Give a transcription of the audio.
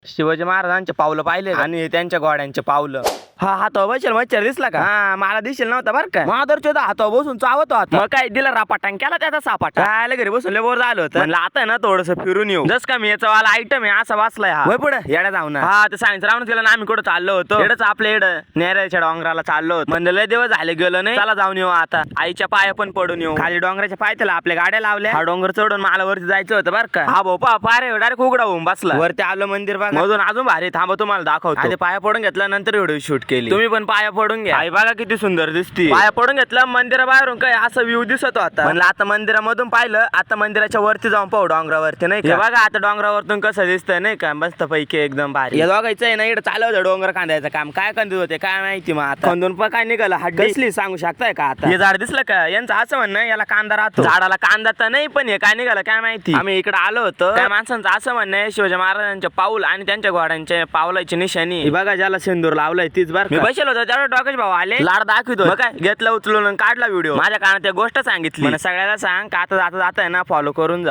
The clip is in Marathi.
शिवाजी महाराजांचे पावलं पाहिले आणि त्यांच्या घोड्यांचे पावलं. हा हातावर बसेल मच्छर दिसला का? हा मला दिसेल नव्हता बरं का. माधरच्या हातावर बसून चावत होता. मग काय दिला रापाटांग केला त्याचा सापाटा. काय घरी बसून लय बोर झालं होतं. म्हणलं आता ना थोडस फिरून येऊ. जस का मी याचा वाला आयटम आहे असा वाचलाय हा. पुढे येड्या जाऊ ना. हा ते सायन्स राहून गेलं ना आम्ही कुठं चाललो होतो. एडच आपल्या एड नेऱ्याच्या डोंगराला चाललो होतो. म्हणजे लय दिवस झाले गेलो नाही. चला जाऊन येऊ आता. आईच्या पाया पण पडून येऊ. खाली डोंगराच्या पायथ्याला आपल्या गाड्या लावल्या. हा डोंगर चढून मला वरती जायचं होतं बरं का. हा भोपा पारे डायरेक्ट उघडा होऊन बसला. वरती आलो मंदिर बघा. मधून अजून भारी थांबा तुम्हाला दाखवतो. आधी पाया पडून घेतला नंतर व्हिडिओ शूट केली. तुम्ही पण पाया पडून घ्या. आई बघा किती सुंदर दिसती. पाया पडून घेतलं मंदिराबाहेरून काय असं व्ह्यू दिसत होता. म्हणलं आता मंदिरामधून पाहिलं आता मंदिराच्या वरती जाऊन पाहू डोंगरावरती नाही का. बघा आता डोंगरावरतून कसं दिसतंय नाही का मस्त पैकी एकदम भारी. या दोघायचं आहे ना इकडे चालू होतं डोंगर कांदायचं काम. काय कांदत होते काय माहिती. मग आता खंदून पण काय निघालं हात दिसली सांगू शकताय का. आता हे झाड दिसलं का यांचं असं म्हणणं याला कांदा राहतो. झाडाला कांदा तर नाही पण हे काय निघालं काय माहिती. आम्ही इकडे आलो होतो. त्या माणसांचं असं म्हणणं आहे शिवाजी महाराजांच्या पाऊल आणि त्यांच्या घोड्यांच्या पावलाची निशाणी बघा ज्याला सिंदूर लावलाय तीच बरं. मी बसलो होतो त्यावेळेस डॉकेश भाऊ आले लाड दाखवतो. काय घेतलं उचलून काढला व्हिडिओ. माझ्या कानात त्या गोष्ट सांगितली. सगळ्याला सांग का आता जाता जाता ना फॉलो करून जा.